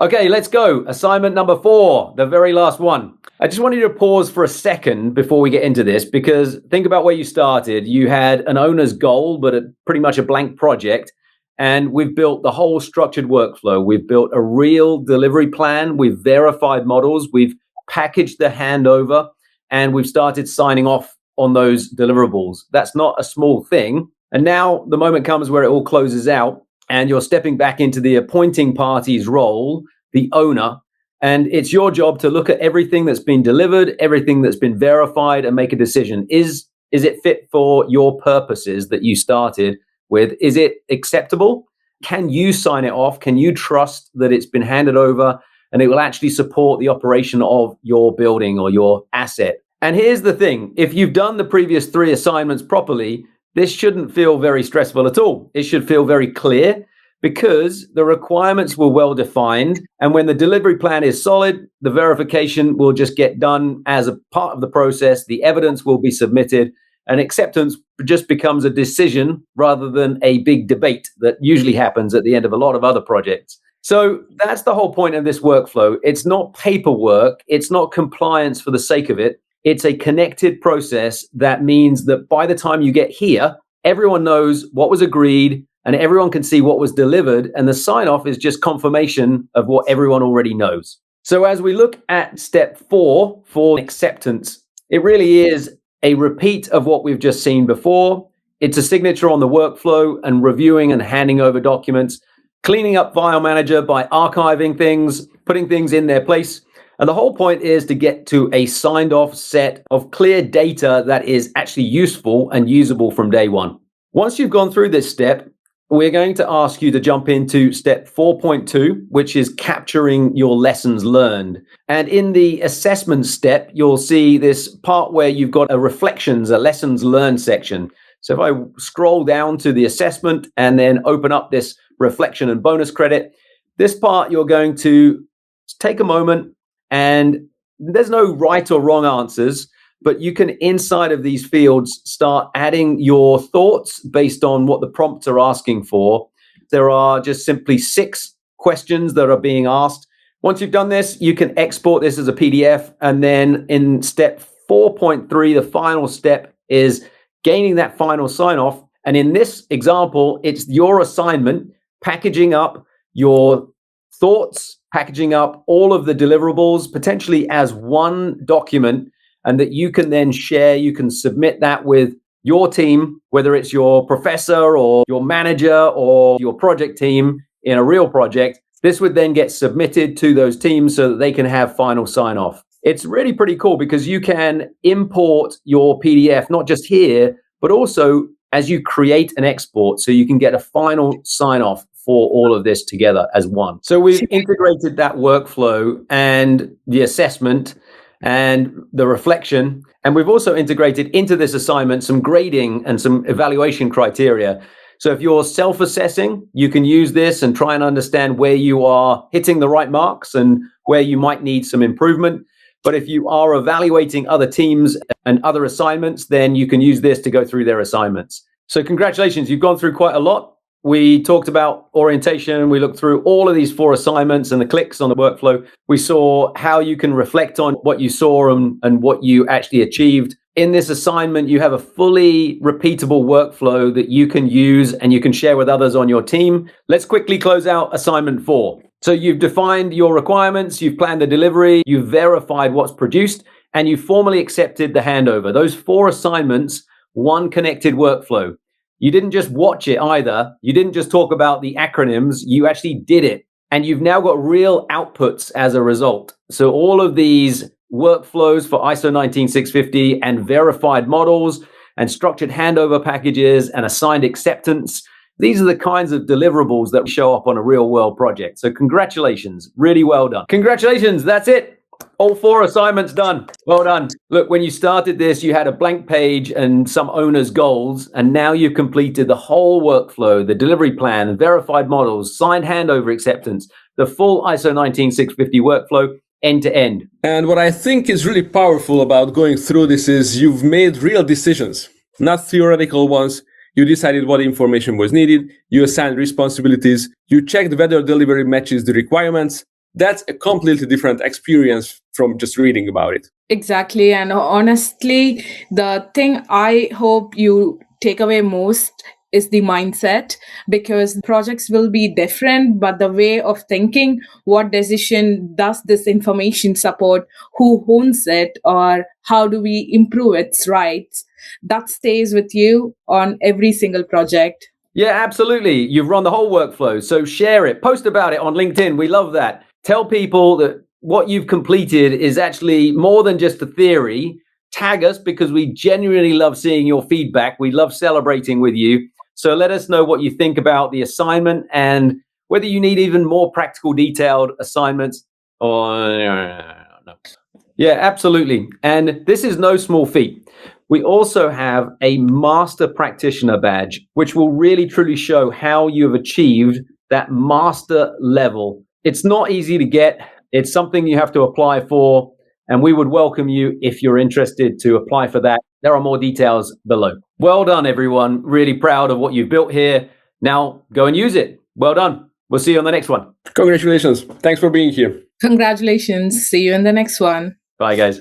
Okay, let's go. Assignment number 4, the very last one. I just wanted to pause for a second before we get into this, because think about where you started. You had an owner's goal, but pretty much a blank project. And we've built the whole structured workflow. We've built a real delivery plan. We've verified models. We've packaged the handover, and we've started signing off on those deliverables. That's not a small thing. And now the moment comes where it all closes out, and you're stepping back into the appointing party's role, the owner, and it's your job to look at everything that's been delivered, everything that's been verified, and make a decision. Is it fit for your purposes that you started with? Is it acceptable? Can you sign it off? Can you trust that it's been handed over and it will actually support the operation of your building or your asset? And here's the thing. If you've done the previous 3 assignments properly, this shouldn't feel very stressful at all. It should feel very clear because the requirements were well defined. And when the delivery plan is solid, the verification will just get done as a part of the process. The evidence will be submitted, and acceptance just becomes a decision rather than a big debate that usually happens at the end of a lot of other projects. So that's the whole point of this workflow. It's not paperwork. It's not compliance for the sake of it. It's a connected process that means that by the time you get here, everyone knows what was agreed and everyone can see what was delivered. And the sign-off is just confirmation of what everyone already knows. So as we look at step 4 for acceptance, it really is a repeat of what we've just seen before. It's a signature on the workflow and reviewing and handing over documents, cleaning up File Manager by archiving things, putting things in their place. And the whole point is to get to a signed off set of clear data that is actually useful and usable from day one. Once you've gone through this step, we're going to ask you to jump into step 4.2, which is capturing your lessons learned. And in the assessment step, you'll see this part where you've got a reflections, a lessons learned section. So if I scroll down to the assessment and then open up this reflection and bonus credit, this part you're going to take a moment, and there's no right or wrong answers, but you can, inside of these fields, start adding your thoughts based on what the prompts are asking for. There are just simply 6 questions that are being asked. Once you've done this, you can export this as a PDF. And then in step 4.3, the final step is gaining that final sign-off. And in this example, it's your assignment, packaging up your thoughts, packaging up all of the deliverables, potentially as one document, and that you can then share. You can submit that with your team, whether it's your professor or your manager or your project team in a real project. This would then get submitted to those teams so that they can have final sign-off. It's really pretty cool because you can import your PDF, not just here, but also as you create an export, so you can get a final sign-off for all of this together as one. So we've integrated that workflow and the assessment and the reflection, and we've also integrated into this assignment some grading and some evaluation criteria. So if you're self-assessing, you can use this and try and understand where you are hitting the right marks and where you might need some improvement. But if you are evaluating other teams and other assignments, then you can use this to go through their assignments. So congratulations, you've gone through quite a lot. We talked about orientation. We looked through all of these 4 assignments and the clicks on the workflow. We saw how you can reflect on what you saw and what you actually achieved. In this assignment, you have a fully repeatable workflow that you can use and you can share with others on your team. Let's quickly close out assignment 4. So you've defined your requirements, you've planned the delivery, you've verified what's produced, and you've formally accepted the handover. Those 4 assignments, one connected workflow. You didn't just watch it either. You didn't just talk about the acronyms. You actually did it. And you've now got real outputs as a result. So all of these workflows for ISO 19650 and verified models and structured handover packages and assigned acceptance, these are the kinds of deliverables that show up on a real world project. So congratulations. Really well done. Congratulations. That's it. All 4 assignments done. Well done. Look, when you started this, you had a blank page and some owner's goals, and now you've completed the whole workflow, the delivery plan, verified models, signed handover acceptance, the full ISO 19650 workflow end to end. And what I think is really powerful about going through this is you've made real decisions, not theoretical ones. You decided what information was needed. You assigned responsibilities. You checked whether delivery matches the requirements. that's a completely different experience from just reading about it. Exactly. And honestly, the thing I hope you take away most is the mindset, because projects will be different, but the way of thinking, what decision does this information support, who owns it, or how do we improve its rights, that stays with you on every single project. Yeah, absolutely. You've run the whole workflow. So share it, post about it on LinkedIn. We love that. Tell people that what you've completed is actually more than just a theory. Tag us, because we genuinely love seeing your feedback. We love celebrating with you. So let us know what you think about the assignment and whether you need even more practical, detailed assignments. Or no. Yeah, absolutely. And this is no small feat. We also have a Master Practitioner badge, which will really truly show how you have achieved that master level. It's not easy to get. It's something you have to apply for, and we would welcome you if you're interested to apply for that. There are more details below. Well done, everyone. Really proud of what you've built here. Now go and use it. Well done. We'll see you on the next one. Congratulations. Thanks for being here. Congratulations. See you in the next one. Bye, guys.